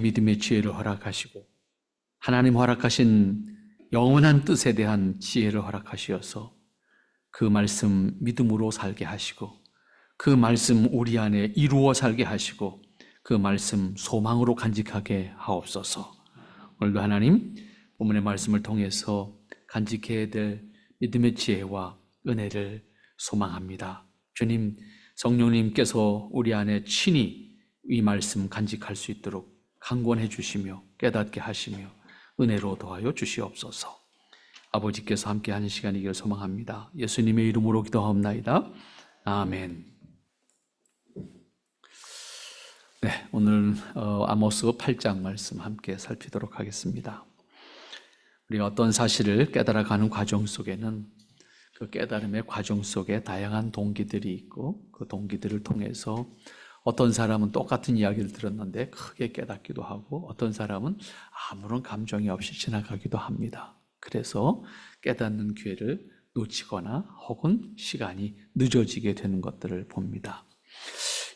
믿음의 지혜를 허락하시고 하나님 허락하신 영원한 뜻에 대한 지혜를 허락하시어서 그 말씀 믿음으로 살게 하시고 그 말씀 우리 안에 이루어 살게 하시고 그 말씀 소망으로 간직하게 하옵소서. 오늘도 하나님 본문의 말씀을 통해서 간직해야 될 믿음의 지혜와 은혜를 소망합니다. 주님, 성령님께서 우리 안에 친히 이 말씀 간직할 수 있도록 강권해 주시며 깨닫게 하시며 은혜로 도와여 주시옵소서. 아버지께서 함께하는 시간이기를 소망합니다. 예수님의 이름으로 기도하옵나이다. 아멘. 네, 오늘 아모스 8장 말씀 함께 살피도록 하겠습니다. 우리가 어떤 사실을 깨달아가는 과정 속에는 그 깨달음의 과정 속에 다양한 동기들이 있고 그 동기들을 통해서 어떤 사람은 똑같은 이야기를 들었는데 크게 깨닫기도 하고 어떤 사람은 아무런 감정이 없이 지나가기도 합니다. 그래서 깨닫는 기회를 놓치거나 혹은 시간이 늦어지게 되는 것들을 봅니다.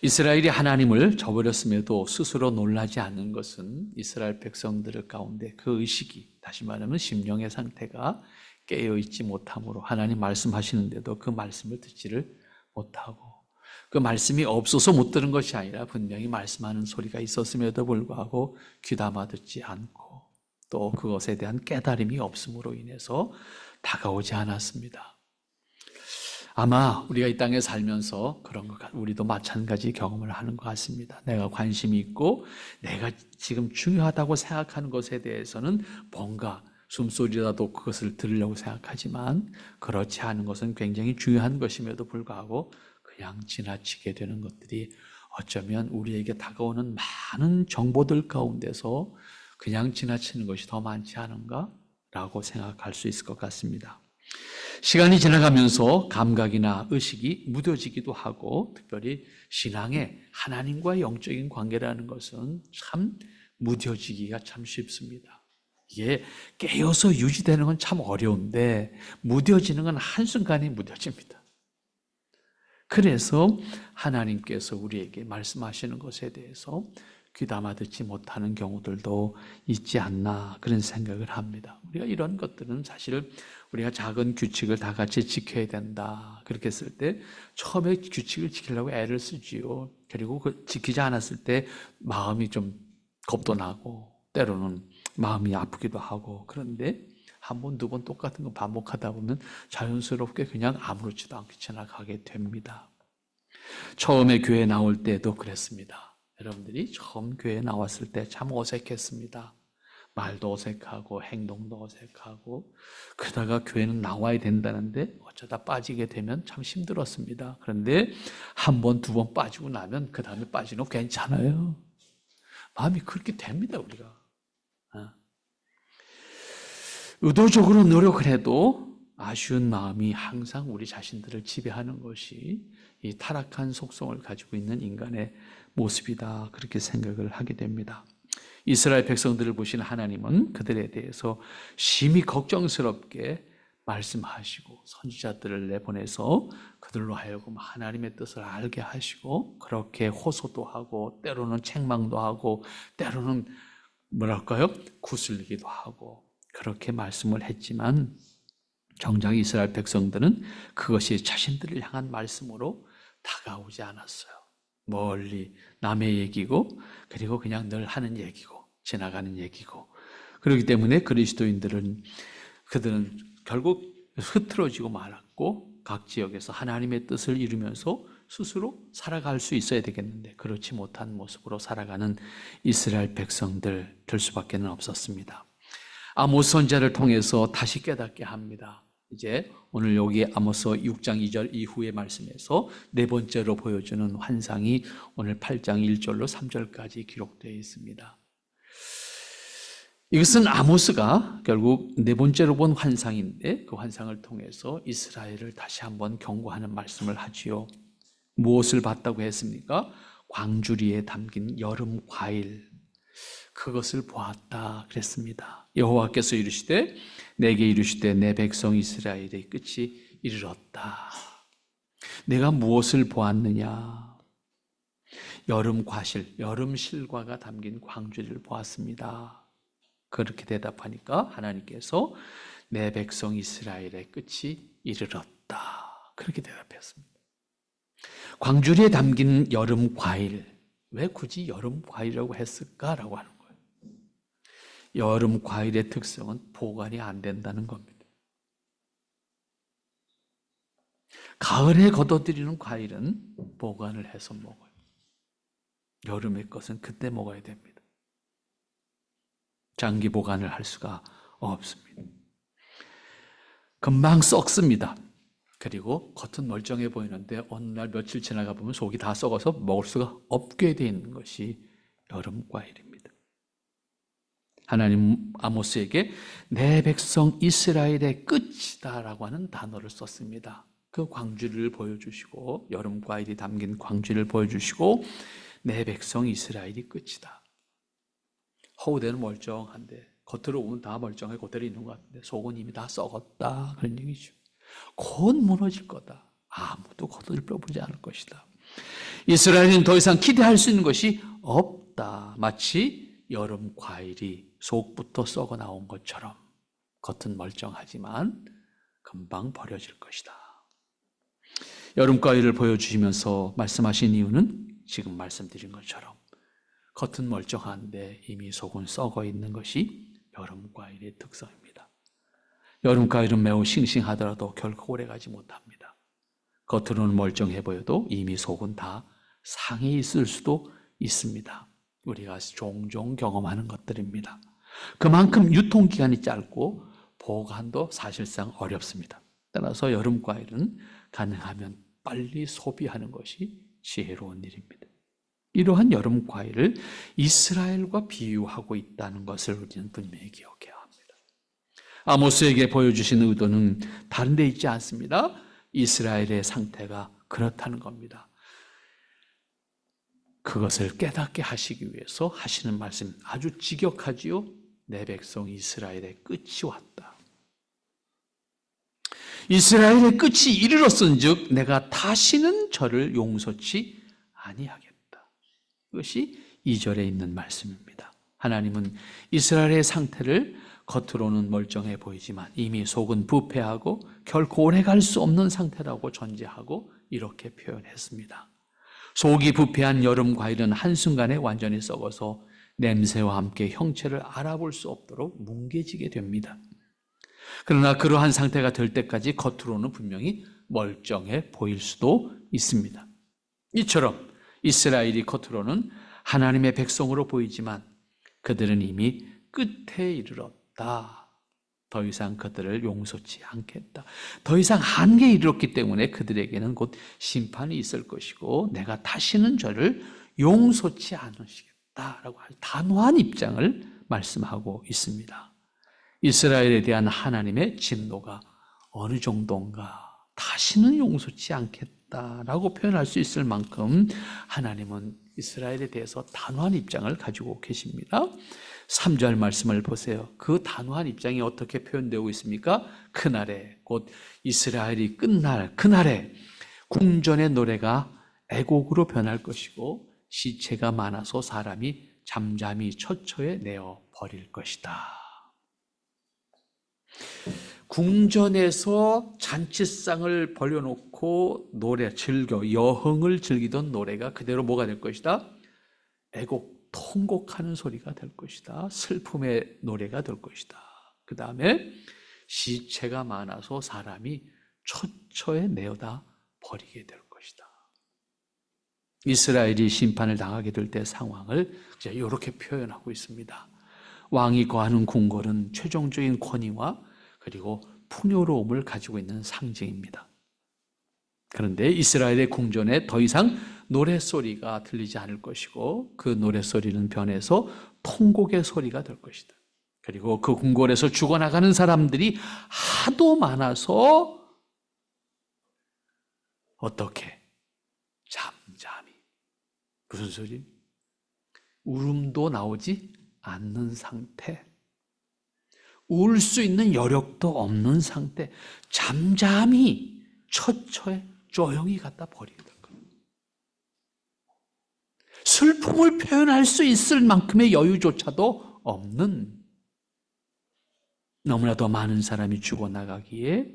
이스라엘이 하나님을 저버렸음에도 스스로 놀라지 않는 것은 이스라엘 백성들 가운데 그 의식이, 다시 말하면 심령의 상태가 깨어있지 못함으로 하나님 말씀하시는데도 그 말씀을 듣지를 못하고 그 말씀이 없어서 못 들은 것이 아니라 분명히 말씀하는 소리가 있었음에도 불구하고 귀담아 듣지 않고 또 그것에 대한 깨달음이 없음으로 인해서 다가오지 않았습니다. 아마 우리가 이 땅에 살면서 그런 것 우리도 마찬가지 경험을 하는 것 같습니다. 내가 관심이 있고 내가 지금 중요하다고 생각하는 것에 대해서는 뭔가 숨소리라도 그것을 들으려고 생각하지만 그렇지 않은 것은 굉장히 중요한 것임에도 불구하고 그냥 지나치게 되는 것들이 어쩌면 우리에게 다가오는 많은 정보들 가운데서 그냥 지나치는 것이 더 많지 않은가라고 생각할 수 있을 것 같습니다. 시간이 지나가면서 감각이나 의식이 무뎌지기도 하고 특별히 신앙의 하나님과의 영적인 관계라는 것은 참 무뎌지기가 참 쉽습니다. 이게 깨어서 유지되는 건 참 어려운데 무뎌지는 건 한순간에 무뎌집니다. 그래서 하나님께서 우리에게 말씀하시는 것에 대해서 귀담아 듣지 못하는 경우들도 있지 않나 그런 생각을 합니다. 우리가 이런 것들은 사실 우리가 작은 규칙을 다 같이 지켜야 된다 그렇게 했을 때 처음에 규칙을 지키려고 애를 쓰지요. 그리고 그 지키지 않았을 때 마음이 좀 겁도 나고 때로는 마음이 아프기도 하고 그런데 한 번, 두 번 똑같은 거 반복하다 보면 자연스럽게 그냥 아무렇지도 않게 지나가게 됩니다. 처음에 교회 나올 때도 그랬습니다. 여러분들이 처음 교회에 나왔을 때 참 어색했습니다. 말도 어색하고 행동도 어색하고 그러다가 교회는 나와야 된다는데 어쩌다 빠지게 되면 참 힘들었습니다. 그런데 한 번, 두 번 빠지고 나면 그 다음에 빠지는 거 괜찮아요. 마음이 그렇게 됩니다, 우리가. 의도적으로 노력을 해도 아쉬운 마음이 항상 우리 자신들을 지배하는 것이 이 타락한 속성을 가지고 있는 인간의 모습이다 그렇게 생각을 하게 됩니다. 이스라엘 백성들을 보신 하나님은 그들에 대해서 심히 걱정스럽게 말씀하시고 선지자들을 내보내서 그들로 하여금 하나님의 뜻을 알게 하시고 그렇게 호소도 하고 때로는 책망도 하고 때로는 구슬리기도 하고 그렇게 말씀을 했지만 정작 이스라엘 백성들은 그것이 자신들을 향한 말씀으로 다가오지 않았어요. 멀리 남의 얘기고 그리고 그냥 늘 하는 얘기고 지나가는 얘기고 그렇기 때문에 그리스도인들은 그들은 결국 흐트러지고 말았고 각 지역에서 하나님의 뜻을 이루면서 스스로 살아갈 수 있어야 되겠는데 그렇지 못한 모습으로 살아가는 이스라엘 백성들 될 수밖에 없었습니다. 아모스 선지자를 통해서 다시 깨닫게 합니다. 이제 오늘 여기 아모스 6장 2절 이후의 말씀에서 네 번째로 보여주는 환상이 오늘 8장 1절로 3절까지 기록되어 있습니다. 이것은 아모스가 결국 네 번째로 본 환상인데 그 환상을 통해서 이스라엘을 다시 한번 경고하는 말씀을 하지요. 무엇을 봤다고 했습니까? 광주리에 담긴 여름 과일 그것을 보았다 그랬습니다. 여호와께서 이르시되 내게 이르시되 내 백성 이스라엘의 끝이 이르렀다. 내가 무엇을 보았느냐? 여름 과실, 여름 실과가 담긴 광주리를 보았습니다. 그렇게 대답하니까 하나님께서 내 백성 이스라엘의 끝이 이르렀다. 그렇게 대답했습니다. 광주리에 담긴 여름 과일, 왜 굳이 여름 과일이라고 했을까라고 하는 거예요. 여름 과일의 특성은 보관이 안 된다는 겁니다. 가을에 걷어들이는 과일은 보관을 해서 먹어요. 여름의 것은 그때 먹어야 됩니다. 장기 보관을 할 수가 없습니다. 금방 썩습니다. 그리고 겉은 멀쩡해 보이는데 어느 날 며칠 지나가 보면 속이 다 썩어서 먹을 수가 없게 되어 있는 것이 여름 과일입니다. 하나님 아모스에게 내 백성 이스라엘의 끝이다라고 하는 단어를 썼습니다. 그 광주리를 보여주시고 여름 과일이 담긴 광주리를 보여주시고 내 백성 이스라엘이 끝이다. 허우대는 멀쩡한데 겉으로 보면 다 멀쩡하게 그대로 있는 것 같은데 속은 이미 다 썩었다 그런 얘기죠. 곧 무너질 거다. 아무도 거들떠보지 않을 것이다. 이스라엘은 더 이상 기대할 수 있는 것이 없다. 마치 여름 과일이 속부터 썩어 나온 것처럼 겉은 멀쩡하지만 금방 버려질 것이다. 여름 과일을 보여주시면서 말씀하신 이유는 지금 말씀드린 것처럼 겉은 멀쩡한데 이미 속은 썩어 있는 것이 여름 과일의 특성입니다. 여름 과일은 매우 싱싱하더라도 결코 오래가지 못합니다. 겉으로는 멀쩡해 보여도 이미 속은 다 상해 있을 수도 있습니다. 우리가 종종 경험하는 것들입니다. 그만큼 유통기간이 짧고 보관도 사실상 어렵습니다. 따라서 여름 과일은 가능하면 빨리 소비하는 것이 지혜로운 일입니다. 이러한 여름 과일을 이스라엘과 비유하고 있다는 것을 우리는 분명히 기억해야 합니다. 아모스에게 보여주신 의도는 다른 데 있지 않습니다. 이스라엘의 상태가 그렇다는 겁니다. 그것을 깨닫게 하시기 위해서 하시는 말씀 아주 직역하지요. 내 백성 이스라엘의 끝이 왔다. 이스라엘의 끝이 이르렀은즉 내가 다시는 저를 용서치 아니하겠다. 이것이 2절에 있는 말씀입니다. 하나님은 이스라엘의 상태를 겉으로는 멀쩡해 보이지만 이미 속은 부패하고 결코 오래갈 수 없는 상태라고 전제하고 이렇게 표현했습니다. 속이 부패한 여름 과일은 한순간에 완전히 썩어서 냄새와 함께 형체를 알아볼 수 없도록 뭉개지게 됩니다. 그러나 그러한 상태가 될 때까지 겉으로는 분명히 멀쩡해 보일 수도 있습니다. 이처럼 이스라엘이 겉으로는 하나님의 백성으로 보이지만 그들은 이미 끝에 이르렀다. 더 이상 그들을 용서치 않겠다. 더 이상 한계에 이르렀기 때문에 그들에게는 곧 심판이 있을 것이고 내가 다시는 저를 용서치 않으시겠다라고 단호한 입장을 말씀하고 있습니다. 이스라엘에 대한 하나님의 진노가 어느 정도인가? 다시는 용서치 않겠다라고 표현할 수 있을 만큼 하나님은 이스라엘에 대해서 단호한 입장을 가지고 계십니다. 3절 말씀을 보세요. 그 단호한 입장이 어떻게 표현되고 있습니까? 그날에 곧 이스라엘이 끝날 그날에 궁전의 노래가 애곡으로 변할 것이고 시체가 많아서 사람이 잠잠히 처처에 내어 버릴 것이다. 궁전에서 잔치상을 벌여놓고 노래 즐겨 여흥을 즐기던 노래가 그대로 뭐가 될 것이다? 애곡, 통곡하는 소리가 될 것이다. 슬픔의 노래가 될 것이다. 그 다음에 시체가 많아서 사람이 처처에 내어다 버리게 될 것이다. 이스라엘이 심판을 당하게 될 때 상황을 이렇게 표현하고 있습니다. 왕이 거하는 궁궐은 최종적인 권위와 그리고 풍요로움을 가지고 있는 상징입니다. 그런데 이스라엘의 궁전에 더 이상 노랫소리가 들리지 않을 것이고 그 노랫소리는 변해서 통곡의 소리가 될 것이다. 그리고 그 궁궐에서 죽어나가는 사람들이 하도 많아서 어떻게? 잠잠히. 무슨 소리? 울음도 나오지 않는 상태. 울 수 있는 여력도 없는 상태. 잠잠히 처처에 조용히 갖다 버리게 될 겁니다. 슬픔을 표현할 수 있을 만큼의 여유조차도 없는, 너무나도 많은 사람이 죽어나가기에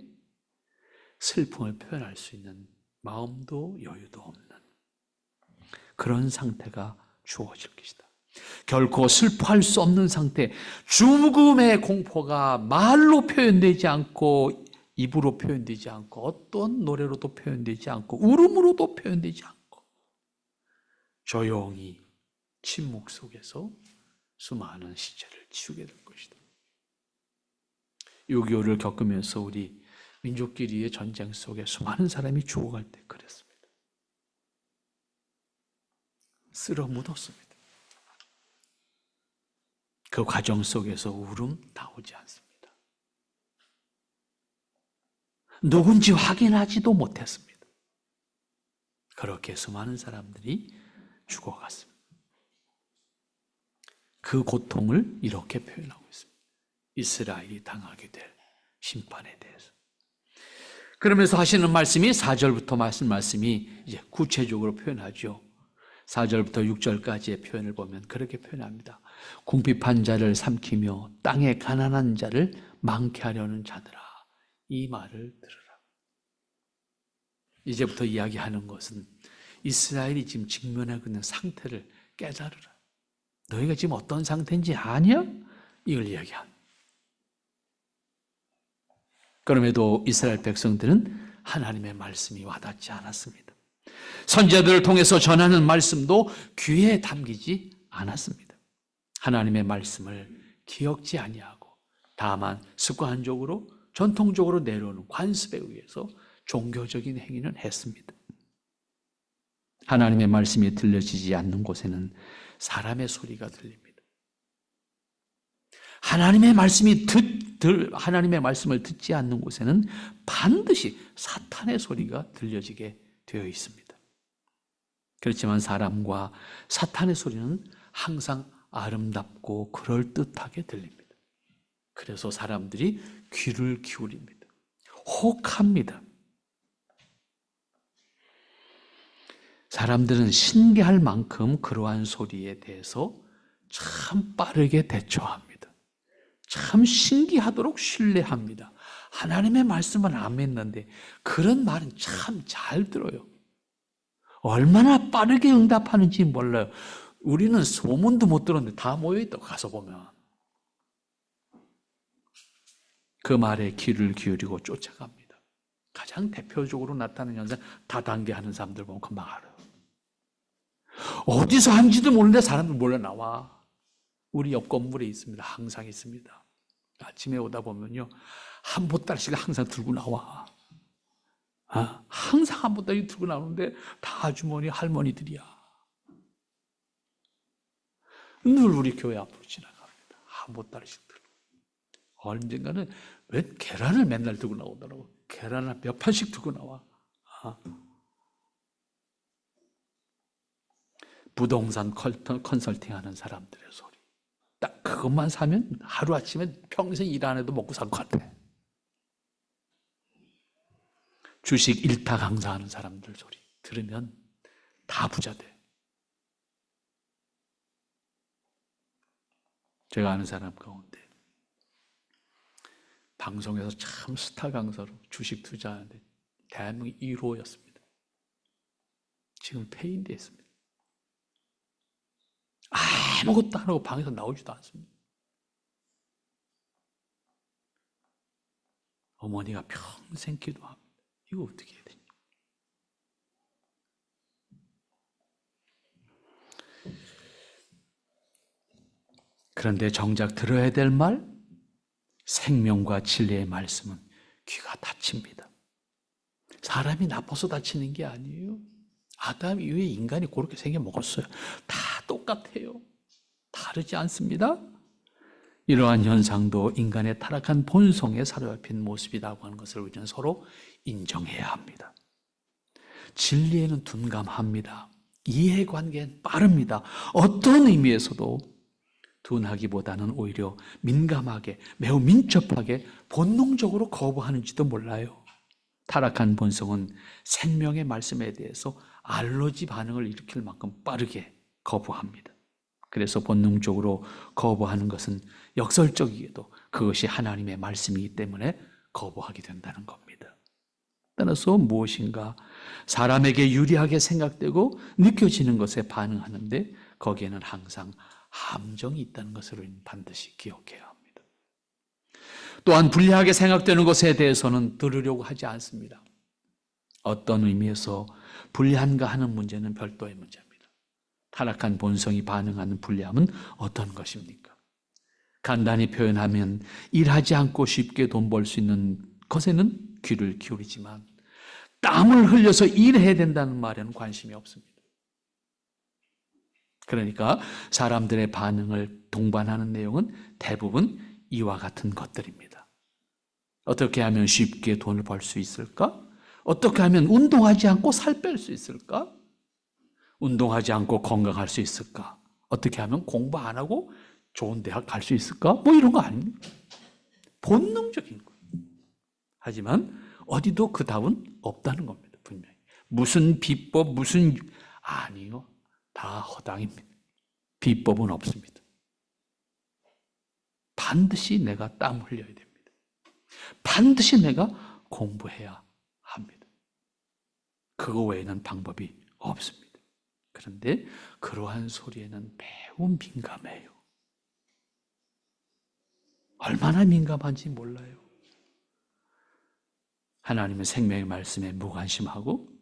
슬픔을 표현할 수 있는 마음도 여유도 없는 그런 상태가 주어질 것이다. 결코 슬퍼할 수 없는 상태, 죽음의 공포가 말로 표현되지 않고, 입으로 표현되지 않고, 어떤 노래로도 표현되지 않고, 울음으로도 표현되지 않고, 조용히 침묵 속에서 수많은 시체를 치우게 될 것이다. 6.25를 겪으면서 우리 민족끼리의 전쟁 속에 수많은 사람이 죽어갈 때 그랬습니다. 쓸어 묻었습니다. 그 과정 속에서 울음 나오지 않습니다. 누군지 확인하지도 못했습니다. 그렇게 수많은 사람들이 죽어갔습니다. 그 고통을 이렇게 표현하고 있습니다. 이스라엘이 당하게 될 심판에 대해서. 그러면서 하시는 말씀이 4절부터 말씀이 이제 구체적으로 표현하죠. 4절부터 6절까지의 표현을 보면 그렇게 표현합니다. 궁핍한 자를 삼키며 땅에 가난한 자를 많게 하려는 자들아, 이 말을 들으라. 이제부터 이야기하는 것은 이스라엘이 지금 직면하고 있는 상태를 깨달으라. 너희가 지금 어떤 상태인지 아냐? 이걸 이야기합니다. 그럼에도 이스라엘 백성들은 하나님의 말씀이 와닿지 않았습니다. 선지자들을 통해서 전하는 말씀도 귀에 담기지 않았습니다. 하나님의 말씀을 기억지 아니하고 다만 습관적으로 전통적으로 내려오는 관습에 의해서 종교적인 행위는 했습니다. 하나님의 말씀이 들려지지 않는 곳에는 사람의 소리가 들립니다. 하나님의 말씀을 듣지 않는 곳에는 반드시 사탄의 소리가 들려지게 되어 있습니다. 그렇지만 사람과 사탄의 소리는 항상 아름답고 그럴듯하게 들립니다. 그래서 사람들이 귀를 기울입니다. 혹합니다. 사람들은 신기할 만큼 그러한 소리에 대해서 참 빠르게 대처합니다. 참 신기하도록 신뢰합니다. 하나님의 말씀은 안 믿는데 그런 말은 참 잘 들어요. 얼마나 빠르게 응답하는지 몰라요. 우리는 소문도 못 들었는데 다 모여있다고 가서 보면 그 말에 귀를 기울이고 쫓아갑니다. 가장 대표적으로 나타나는 현상, 다단계하는 사람들 보면 금방 알아요. 어디서 한지도 모르는데 사람들 몰려 나와. 우리 옆 건물에 있습니다. 항상 있습니다. 아침에 오다 보면요, 한 보따리씩 항상 들고 나와. 항상 한 보따리 들고 나오는데 다 아주머니, 할머니들이야. 늘 우리 교회 앞으로 지나갑니다. 한 보따리씩 들고. 언젠가는 왜 계란을 맨날 들고 나오더라고. 계란을 몇 판씩 들고 나와. 부동산 컨설팅 하는 사람들의 소리. 딱 그것만 사면 하루아침에 평생 일 안 해도 먹고 살 것 같아. 주식 일타 강사하는 사람들 소리 들으면 다 부자 돼. 제가 아는 사람 가운데 방송에서 참 스타 강사로 주식 투자하는데 대한민국 1호였습니다. 지금 폐인돼 있습니다. 아무것도 안 하고 방에서 나오지도 않습니다. 어머니가 평생 기도합니다. 이거 어떻게 해야 되냐. 그런데 정작 들어야 될 말, 생명과 진리의 말씀은 귀가 닫힙니다. 사람이 나빠서 다치는 게 아니에요. 아담 이후에 인간이 그렇게 생겨 먹었어요. 다 똑같아요. 다르지 않습니다. 이러한 현상도 인간의 타락한 본성에 사로잡힌 모습이라고 하는 것을 우리는 서로 인정해야 합니다. 진리에는 둔감합니다. 이해관계는 빠릅니다. 어떤 의미에서도 둔하기보다는 오히려 민감하게, 매우 민첩하게 본능적으로 거부하는지도 몰라요. 타락한 본성은 생명의 말씀에 대해서 알러지 반응을 일으킬 만큼 빠르게 거부합니다. 그래서 본능적으로 거부하는 것은 역설적이게도 그것이 하나님의 말씀이기 때문에 거부하게 된다는 겁니다. 따라서 무엇인가 사람에게 유리하게 생각되고 느껴지는 것에 반응하는데 거기에는 항상 함정이 있다는 것을 반드시 기억해야 합니다. 또한 불리하게 생각되는 것에 대해서는 들으려고 하지 않습니다. 어떤 의미에서 불리한가 하는 문제는 별도의 문제입니다. 타락한 본성이 반응하는 불리함은 어떤 것입니까? 간단히 표현하면 일하지 않고 쉽게 돈 벌 수 있는 것에는 귀를 기울이지만 땀을 흘려서 일해야 된다는 말에는 관심이 없습니다. 그러니까 사람들의 반응을 동반하는 내용은 대부분 이와 같은 것들입니다. 어떻게 하면 쉽게 돈을 벌 수 있을까? 어떻게 하면 운동하지 않고 살 뺄 수 있을까? 운동하지 않고 건강할 수 있을까? 어떻게 하면 공부 안 하고 좋은 대학 갈 수 있을까? 뭐 이런 거 아닙니다. 본능적인 거예요. 하지만 어디도 그 답은 없다는 겁니다. 분명히. 무슨 비법, 아니요. 다 허당입니다. 비법은 없습니다. 반드시 내가 땀 흘려야 됩니다. 반드시 내가 공부해야 합니다. 그거 외에는 방법이 없습니다. 그런데 그러한 소리에는 매우 민감해요. 얼마나 민감한지 몰라요. 하나님은 생명의 말씀에 무관심하고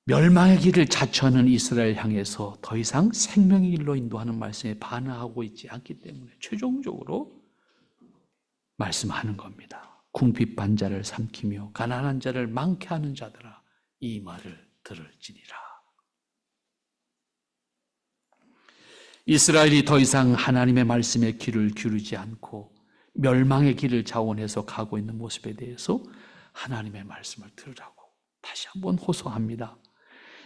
멸망의 길을 자처하는 이스라엘 향해서 더 이상 생명의 길로 인도하는 말씀에 반응하고 있지 않기 때문에 최종적으로 말씀하는 겁니다. 궁핍한 자를 삼키며 가난한 자를 많게 하는 자들아 이 말을 들을지니라. 이스라엘이 더 이상 하나님의 말씀에 귀를 기울이지 않고 멸망의 길을 자원해서 가고 있는 모습에 대해서 하나님의 말씀을 들으라고 다시 한번 호소합니다.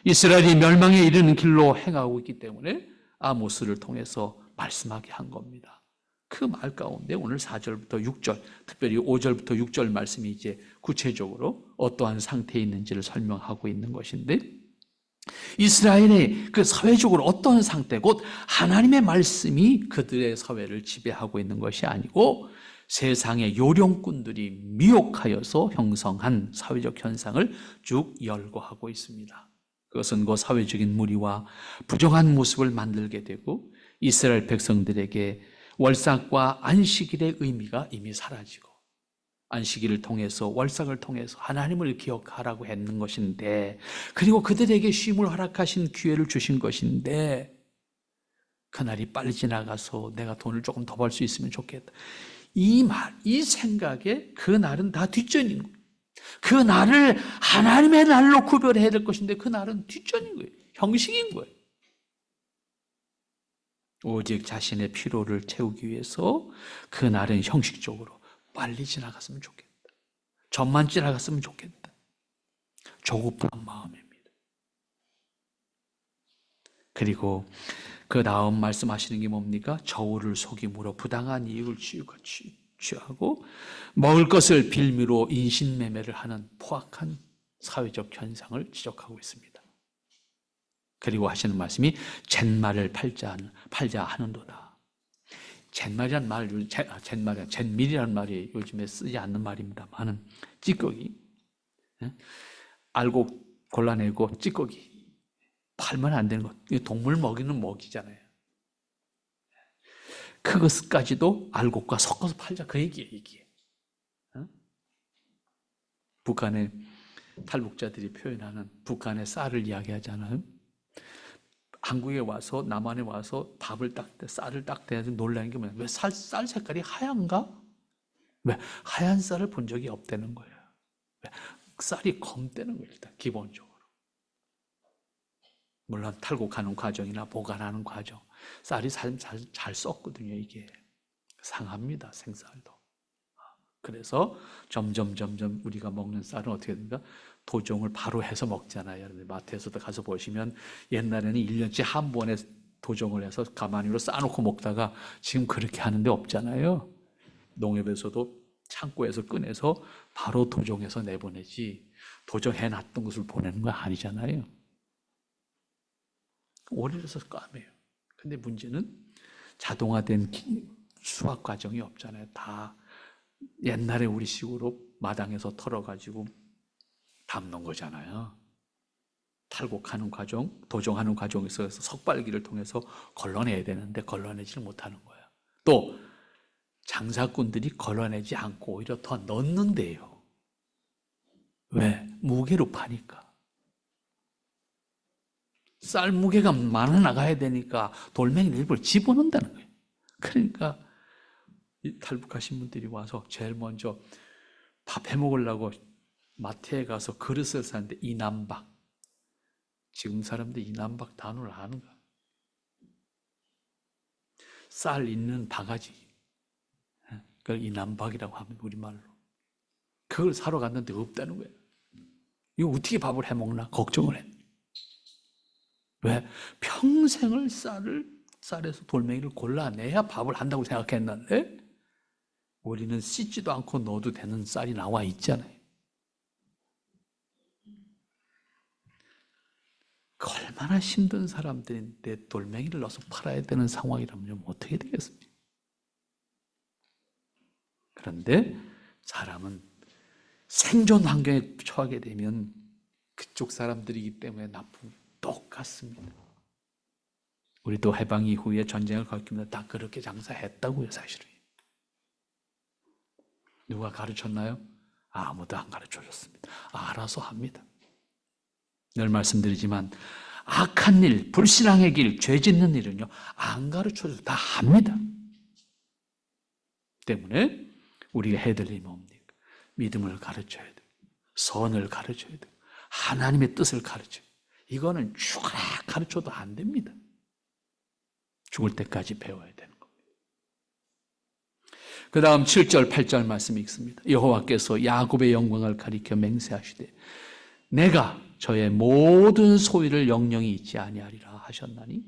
이스라엘이 멸망에 이르는 길로 행하고 있기 때문에 아모스를 통해서 말씀하게 한 겁니다. 그 말 가운데 오늘 4절부터 6절, 특별히 5절부터 6절 말씀이 이제 구체적으로 어떠한 상태에 있는지를 설명하고 있는 것인데 이스라엘의 그 사회적으로 어떤 상태, 곧 하나님의 말씀이 그들의 사회를 지배하고 있는 것이 아니고 세상의 요령꾼들이 미혹하여서 형성한 사회적 현상을 쭉 열거하고 있습니다. 그것은 그 사회적인 무리와 부정한 모습을 만들게 되고 이스라엘 백성들에게 월삭과 안식일의 의미가 이미 사라지고 안식일을 통해서 월삭을 통해서 하나님을 기억하라고 했는 것인데 그리고 그들에게 쉼을 허락하신 기회를 주신 것인데 그날이 빨리 지나가서 내가 돈을 조금 더 벌 수 있으면 좋겠다. 이 생각에 그 날은 다 뒷전인 거예요. 그 날을 하나님의 날로 구별해야 될 것인데 그 날은 뒷전인 거예요. 형식인 거예요. 오직 자신의 피로를 채우기 위해서 그 날은 형식적으로 빨리 지나갔으면 좋겠다. 전만 지나갔으면 좋겠다. 조급한 마음입니다. 그리고 그 다음 말씀하시는 게 뭡니까? 저울을 속임으로 부당한 이익을 취하고 먹을 것을 빌미로 인신매매를 하는 포악한 사회적 현상을 지적하고 있습니다. 그리고 하시는 말씀이 잿말을 팔자 하는도다. 잿말이란 말, 잿밀이라는 말이 요즘에 쓰지 않는 말입니다만은 찌꺼기, 알고 골라내고 찌꺼기 팔면 안 되는 것. 동물 먹이는 먹이잖아요. 그것까지도 알곡과 섞어서 팔자 그 얘기예요. 이게. 북한의 탈북자들이 표현하는 북한의 쌀을 이야기하잖아요. 한국에 와서 남한에 와서 밥을 딱 때 쌀을 딱 대서 놀라는 게 뭐냐? 왜 쌀 색깔이 하얀가? 왜 하얀 쌀을 본 적이 없다는 거예요. 왜? 쌀이 검다는 거예요. 일단 기본적으로. 물론 탈곡하는 과정이나 보관하는 과정, 쌀이 잘 썩거든요. 이게 상합니다. 생쌀도. 그래서 점점 우리가 먹는 쌀은 어떻게 됩니까? 도종을 바로 해서 먹잖아요. 여러분 마트에서도 가서 보시면 옛날에는 1년치 한 번에 도종을 해서 가마니로 싸놓고 먹다가 지금 그렇게 하는데 없잖아요. 농협에서도 창고에서 꺼내서 바로 도종해서 내보내지 도종해놨던 것을 보내는 거 아니잖아요. 오래돼서 까매요. 근데 문제는 자동화된 수확 과정이 없잖아요. 다 옛날에 우리식으로 마당에서 털어가지고 담는 거잖아요. 탈곡하는 과정, 도정하는 과정에서 석발기를 통해서 걸러내야 되는데 걸러내지를 못하는 거예요. 또 장사꾼들이 걸러내지 않고 오히려 더 넣는데요. 왜? 무게로 파니까. 쌀 무게가 많아 나가야 되니까 돌멩이를 일부러 집어넣는다는 거예요. 그러니까 이 탈북하신 분들이 와서 제일 먼저 밥 해먹으려고 마트에 가서 그릇을 사는데 이남박. 지금 사람들 이남박 단어를 아는가? 쌀 있는 바가지. 그걸 이남박이라고 하면 우리말로. 그걸 사러 갔는데 없다는 거예요. 이거 어떻게 밥을 해먹나 걱정을 했. 왜? 평생을 쌀에서 돌멩이를 골라내야 밥을 한다고 생각했는데 우리는 씻지도 않고 넣어도 되는 쌀이 나와 있잖아요. 얼마나 힘든 사람들인데 돌멩이를 넣어서 팔아야 되는 상황이라면 어떻게 되겠습니까? 그런데 사람은 생존 환경에 처하게 되면 그쪽 사람들이기 때문에 나쁜 똑같습니다. 우리도 해방 이후에 전쟁을 겪으면서 다 그렇게 장사했다고요, 사실은. 누가 가르쳤나요? 아무도 안 가르쳐줬습니다. 알아서 합니다. 늘 말씀드리지만 악한 일, 불신앙의 길, 죄 짓는 일은요 안 가르쳐줘도 다 합니다. 때문에 우리가 해야 될 일이 뭡니까? 믿음을 가르쳐야 돼요. 선을 가르쳐야 돼요. 하나님의 뜻을 가르쳐요. 이거는 죽어라 가르쳐도 안 됩니다. 죽을 때까지 배워야 되는 겁니다. 그 다음 7절, 8절 말씀이 있습니다. 여호와께서 야곱의 영광을 가리켜 맹세하시되 내가 저의 모든 소유를 영영이 잊지 아니하리라 하셨나니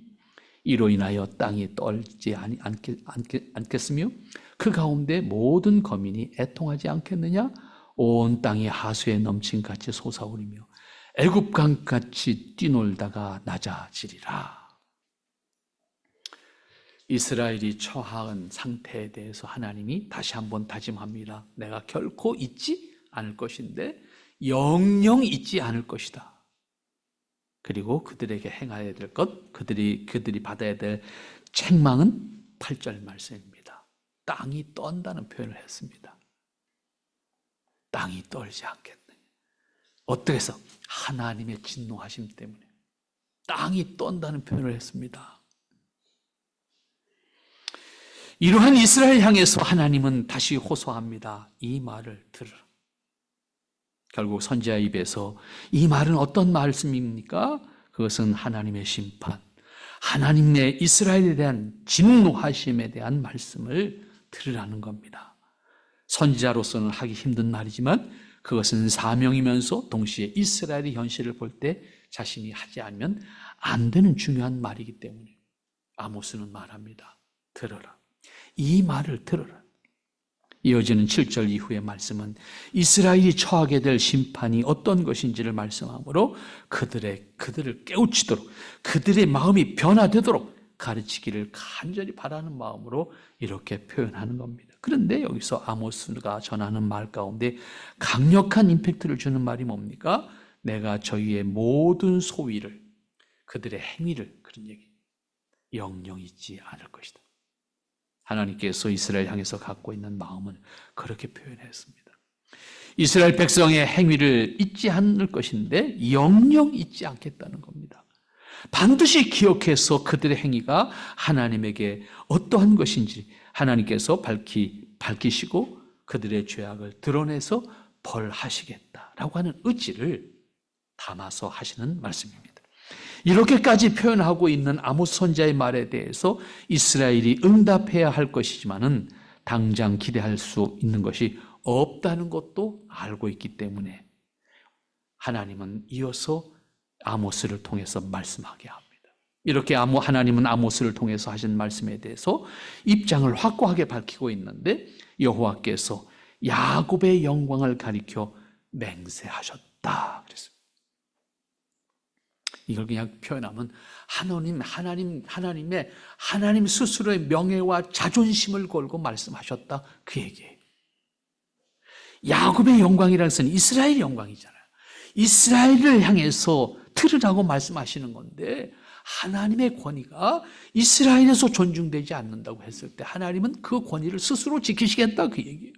이로 인하여 땅이 떨지 않겠으며 그 가운데 모든 거민이 애통하지 않겠느냐? 온 땅이 하수에 넘친같이 솟아오르며 애굽강같이 뛰놀다가 낮아지리라. 이스라엘이 처한 상태에 대해서 하나님이 다시 한번 다짐합니다. 내가 결코 잊지 않을 것인데 영영 잊지 않을 것이다. 그리고 그들에게 행해야 될 것, 그들이 받아야 될 책망은 8절 말씀입니다. 땅이 떤다는 표현을 했습니다. 땅이 떨지 않겠느냐. 어떻게 해서? 하나님의 진노하심 때문에 땅이 떤다는 표현을 했습니다. 이러한 이스라엘 향해서 하나님은 다시 호소합니다. 이 말을 들으라. 결국 선지자 입에서 이 말은 어떤 말씀입니까? 그것은 하나님의 심판, 하나님의 이스라엘에 대한 진노하심에 대한 말씀을 들으라는 겁니다. 선지자로서는 하기 힘든 말이지만 그것은 사명이면서 동시에 이스라엘의 현실을 볼 때 자신이 하지 않으면 안 되는 중요한 말이기 때문에 아모스는 말합니다. 들어라. 이 말을 들어라. 이어지는 7절 이후의 말씀은 이스라엘이 처하게 될 심판이 어떤 것인지를 말씀하므로 그들을 깨우치도록 그들의 마음이 변화되도록 가르치기를 간절히 바라는 마음으로 이렇게 표현하는 겁니다. 그런데 여기서 아모스가 전하는 말 가운데 강력한 임팩트를 주는 말이 뭡니까? 내가 저희의 모든 소위를, 그들의 행위를, 그런 얘기, 영영 잊지 않을 것이다. 하나님께서 이스라엘 향해서 갖고 있는 마음은 그렇게 표현했습니다. 이스라엘 백성의 행위를 잊지 않을 것인데 영영 잊지 않겠다는 겁니다. 반드시 기억해서 그들의 행위가 하나님에게 어떠한 것인지 하나님께서 밝히시고 그들의 죄악을 드러내서 벌하시겠다라고 하는 의지를 담아서 하시는 말씀입니다. 이렇게까지 표현하고 있는 아모스 선지자의 말에 대해서 이스라엘이 응답해야 할 것이지만은 당장 기대할 수 있는 것이 없다는 것도 알고 있기 때문에 하나님은 이어서 아모스를 통해서 말씀하게 합니다. 이렇게 하나님은 아모스를 통해서 하신 말씀에 대해서 입장을 확고하게 밝히고 있는데 여호와께서 야곱의 영광을 가리켜 맹세하셨다 그랬습니다. 이걸 그냥 표현하면 하나님 스스로의 명예와 자존심을 걸고 말씀하셨다, 그 얘기예요. 야곱의 영광이라는 것은 이스라엘의 영광이잖아요. 이스라엘을 향해서 들으라고 말씀하시는 건데, 하나님의 권위가 이스라엘에서 존중되지 않는다고 했을 때 하나님은 그 권위를 스스로 지키시겠다, 그 얘기예요.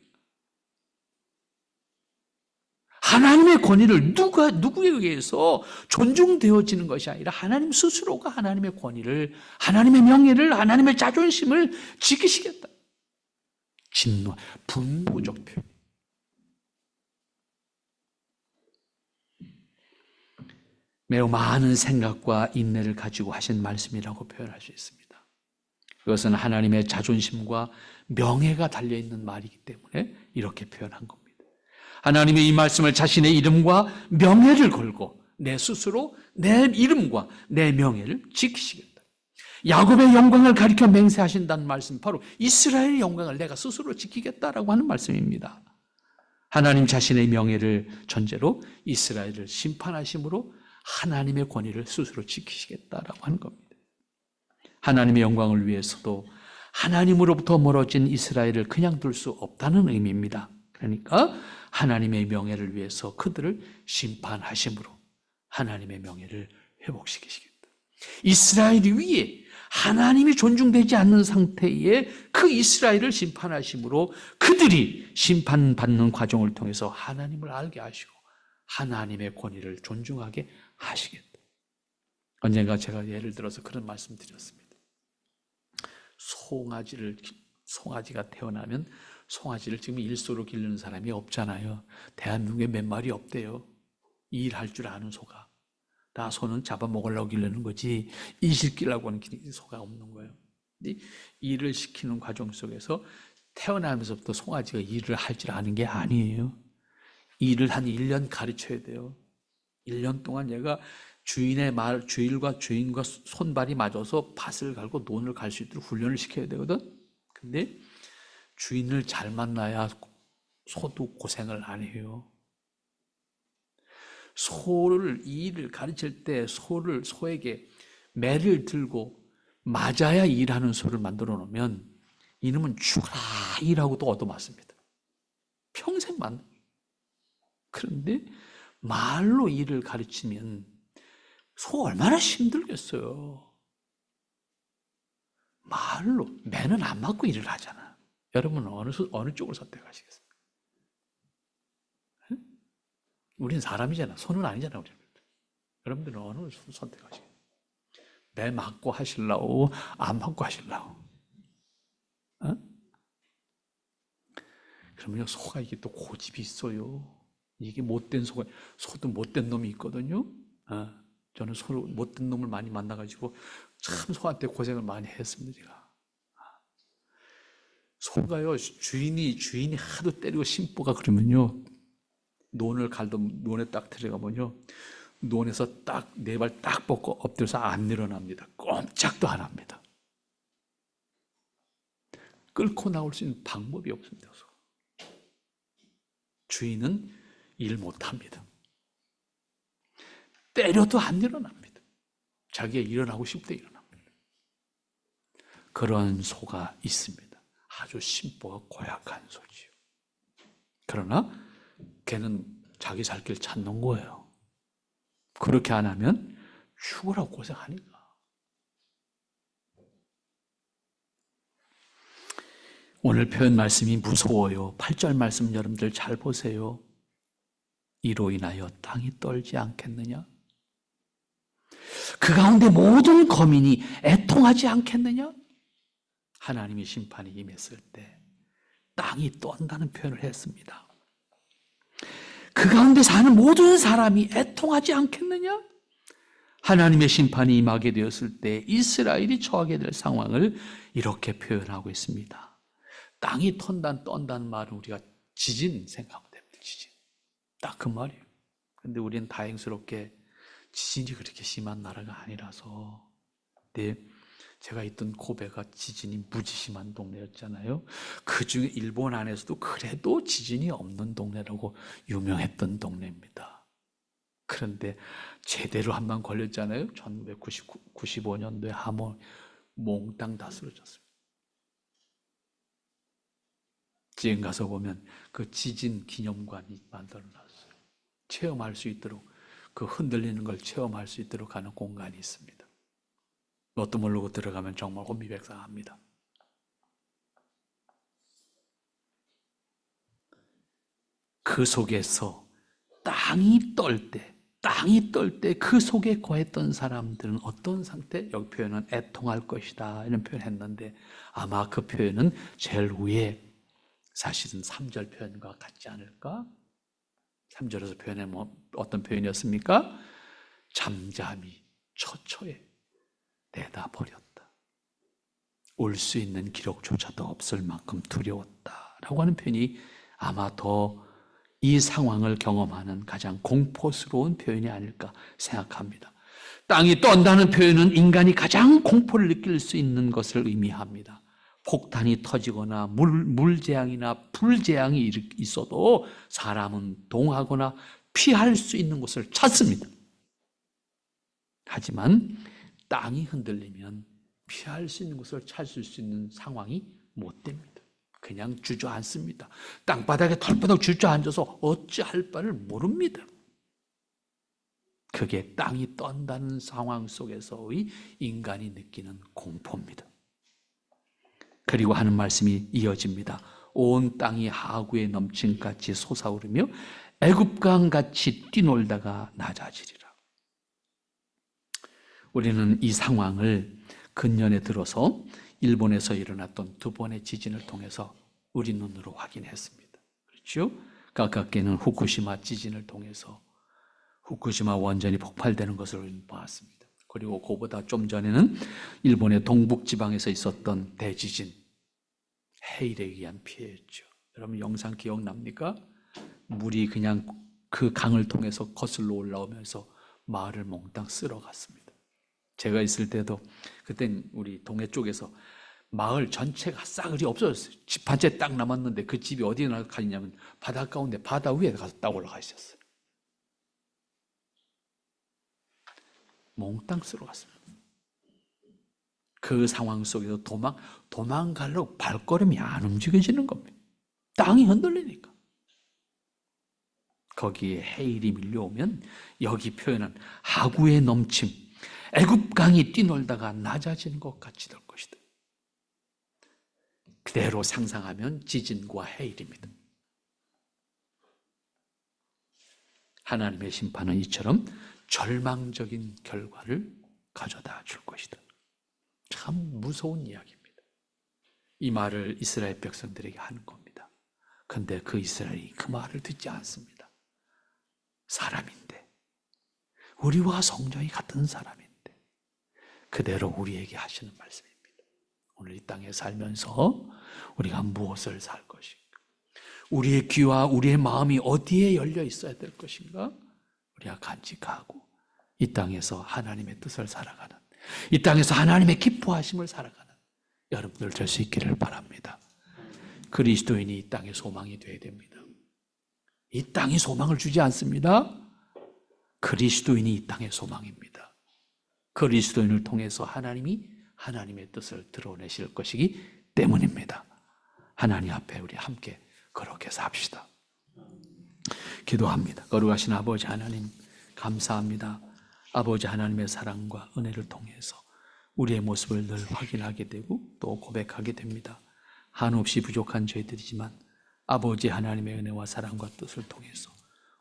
하나님의 권위를 누구에 의해서 존중되어지는 것이 아니라 하나님 스스로가 하나님의 권위를, 하나님의 명예를, 하나님의 자존심을 지키시겠다. 진노, 분노적 표현. 매우 많은 생각과 인내를 가지고 하신 말씀이라고 표현할 수 있습니다. 그것은 하나님의 자존심과 명예가 달려있는 말이기 때문에 이렇게 표현한 겁니다. 하나님의 이 말씀을 자신의 이름과 명예를 걸고 내 스스로 내 이름과 내 명예를 지키시겠다. 야곱의 영광을 가리켜 맹세하신다는 말씀, 바로 이스라엘의 영광을 내가 스스로 지키겠다라고 하는 말씀입니다. 하나님 자신의 명예를 전제로 이스라엘을 심판하심으로 하나님의 권위를 스스로 지키시겠다라고 하는 겁니다. 하나님의 영광을 위해서도 하나님으로부터 멀어진 이스라엘을 그냥 둘 수 없다는 의미입니다. 그러니까 하나님의 명예를 위해서 그들을 심판하심으로 하나님의 명예를 회복시키시겠다. 이스라엘 위에 하나님이 존중되지 않는 상태에 그 이스라엘을 심판하심으로 그들이 심판받는 과정을 통해서 하나님을 알게 하시고 하나님의 권위를 존중하게 하시겠다. 언젠가 제가 예를 들어서 그런 말씀 드렸습니다. 송아지가 태어나면 송아지를 지금 일소로 기르는 사람이 없잖아요. 대한민국에 몇 마리 없대요. 일할 줄 아는 소가. 다 소는 잡아먹으려고 기르는 거지 이실기라고 하는 소가 없는 거예요. 일을 시키는 과정 속에서 태어나면서부터 송아지가 일을 할 줄 아는 게 아니에요. 일을 한 1년 가르쳐야 돼요. 1년 동안 얘가 주인과 손발이 맞아서 밭을 갈고 논을 갈 수 있도록 훈련을 시켜야 되거든. 근데 주인을 잘 만나야 소도 고생을 안 해요. 소를 일을 가르칠 때 소에게 매를 들고 맞아야 일하는 소를 만들어 놓으면 이놈은 죽어라 일하고도 얻어맞습니다. 평생 만. 그런데 말로 일을 가르치면 소 얼마나 힘들겠어요. 말로 매는 안 맞고 일을 하잖아. 여러분은 어느 쪽을 선택하시겠습니까? 응? 우린 사람이잖아. 소는 아니잖아. 여러분들은 어느 선택하시겠어요? 매 맞고 하실라고, 안 맞고 하실라고? 어? 그러면요, 소가 이게 또 고집이 있어요. 이게 못된 소도 못된 놈이 있거든요. 저는 못된 놈을 많이 만나가지고 참 소한테 고생을 많이 했습니다, 제가. 소가요, 주인이 하도 때리고 심보가 그러면요, 논에 딱 들어가면요, 논에서 딱 네 발 딱 뻗고 엎드려서 안 일어납니다. 꼼짝도 안 합니다. 끌고 나올 수 있는 방법이 없습니다. 주인은 일 못합니다. 때려도 안 일어납니다. 자기가 일어나고 싶을 때 일어납니다. 그런 소가 있습니다. 아주 심보가 고약한 소지요. 그러나 걔는 자기 살 길 찾는 거예요. 그렇게 안 하면 죽으라고 고생하니까. 오늘 표현 말씀이 무서워요. 8절 말씀 여러분들 잘 보세요. 이로 인하여 땅이 떨지 않겠느냐? 그 가운데 모든 거민이 애통하지 않겠느냐? 하나님의 심판이 임했을 때 땅이 떤다는 표현을 했습니다. 그 가운데 사는 모든 사람이 애통하지 않겠느냐? 하나님의 심판이 임하게 되었을 때 이스라엘이 처하게 될 상황을 이렇게 표현하고 있습니다. 땅이 떤다는 말은 우리가 지진 생각하면 됩니다. 지진. 딱 그 말이에요. 근데 우리는 다행스럽게 지진이 그렇게 심한 나라가 아니라서. 근데 제가 있던 고베가 지진이 무지 심한 동네였잖아요. 그중에 일본 안에서도 그래도 지진이 없는 동네라고 유명했던 동네입니다. 그런데 제대로 한 방 걸렸잖아요. 1995년도에 하모 몽땅 다 쓰러졌습니다. 지금 가서 보면 그 지진 기념관이 만들어놨어요. 체험할 수 있도록, 그 흔들리는 걸 체험할 수 있도록 하는 공간이 있습니다. 뭣도 모르고 들어가면 정말 혼미백상합니다. 그 속에서 땅이 떨 때 그 속에 거했던 사람들은 어떤 상태? 여기 표현은 애통할 것이다 이런 표현했는데 아마 그 표현은 제일 위에 사실은 3절 표현과 같지 않을까? 3절에서 표현해 어떤 표현이었습니까? 잠잠히 처처에 내다 버렸다. 올 수 있는 기록조차도 없을 만큼 두려웠다 라고 하는 표현이 아마 더 이 상황을 경험하는 가장 공포스러운 표현이 아닐까 생각합니다. 땅이 떤다는 표현은 인간이 가장 공포를 느낄 수 있는 것을 의미합니다. 폭탄이 터지거나 물재앙이나 불재앙이 있어도 사람은 동하거나 피할 수 있는 곳을 찾습니다. 하지만 땅이 흔들리면 피할 수 있는 곳을 찾을 수 있는 상황이 못 됩니다. 그냥 주저앉습니다. 땅바닥에 털바닥 주저앉아서 어찌할 바를 모릅니다. 그게 땅이 떤다는 상황 속에서의 인간이 느끼는 공포입니다. 그리고 하는 말씀이 이어집니다. 온 땅이 하구에 넘친같이 솟아오르며 애굽강같이 뛰놀다가 낮아지리라. 우리는 이 상황을 근년에 들어서 일본에서 일어났던 2번의 지진을 통해서 우리 눈으로 확인했습니다. 그렇죠? 가깝게는 후쿠시마 지진을 통해서 후쿠시마 원전이 폭발되는 것을 봤습니다. 그리고 그보다 좀 전에는 일본의 동북지방에서 있었던 대지진, 해일에 의한 피해였죠. 여러분 영상 기억납니까? 물이 그냥 그 강을 통해서 거슬러 올라오면서 마을을 몽땅 쓸어갔습니다. 제가 있을 때도 그땐 우리 동해 쪽에서 마을 전체가 싸그리 없어졌어요. 집 한 채 딱 남았는데 그 집이 어디에 가 있냐면 바다 가운데 바다 위에 가서 딱 올라가 있었어요. 몽땅 쓸어갔습니다. 그 상황 속에서 도망가려고 발걸음이 안 움직여지는 겁니다. 땅이 흔들리니까. 거기에 해일이 밀려오면 여기 표현한 하구의 넘침, 애굽강이 뛰놀다가 낮아지는 것 같이 될 것이다. 그대로 상상하면 지진과 해일입니다. 하나님의 심판은 이처럼 절망적인 결과를 가져다 줄 것이다. 참 무서운 이야기입니다. 이 말을 이스라엘 백성들에게 하는 겁니다. 그런데 그 이스라엘이 그 말을 듣지 않습니다. 사람인데, 우리와 성정이 같은 사람인데 그대로 우리에게 하시는 말씀입니다. 오늘 이 땅에 살면서 우리가 무엇을 살 것인가? 우리의 귀와 우리의 마음이 어디에 열려 있어야 될 것인가? 우리가 간직하고 이 땅에서 하나님의 뜻을 살아가는, 이 땅에서 하나님의 기뻐하심을 살아가는 여러분들 될 수 있기를 바랍니다. 그리스도인이 이 땅의 소망이 되어야 됩니다. 이 땅이 소망을 주지 않습니다. 그리스도인이 이 땅의 소망입니다. 그리스도인을 통해서 하나님이 하나님의 뜻을 드러내실 것이기 때문입니다. 하나님 앞에 우리 함께 그렇게 삽시다. 기도합니다. 거룩하신 아버지 하나님 감사합니다. 아버지 하나님의 사랑과 은혜를 통해서 우리의 모습을 늘 확인하게 되고 또 고백하게 됩니다. 한없이 부족한 저희들이지만 아버지 하나님의 은혜와 사랑과 뜻을 통해서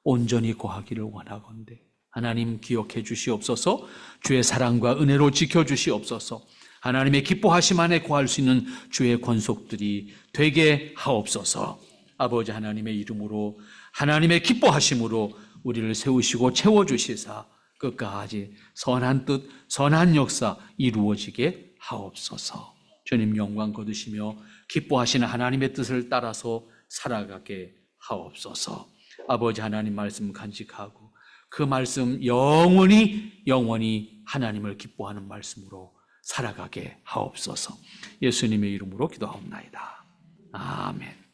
온전히 거하기를 원하건대 하나님 기억해 주시옵소서. 주의 사랑과 은혜로 지켜주시옵소서. 하나님의 기뻐하심 안에 거할 수 있는 주의 권속들이 되게 하옵소서. 아버지 하나님의 이름으로 하나님의 기뻐하심으로 우리를 세우시고 채워주시사 끝까지 선한 뜻, 선한 역사 이루어지게 하옵소서. 주님 영광 거두시며 기뻐하시는 하나님의 뜻을 따라서 살아가게 하옵소서. 아버지 하나님 말씀 간직하고 그 말씀 영원히 하나님을 기뻐하는 말씀으로 살아가게 하옵소서. 예수님의 이름으로 기도하옵나이다. 아멘.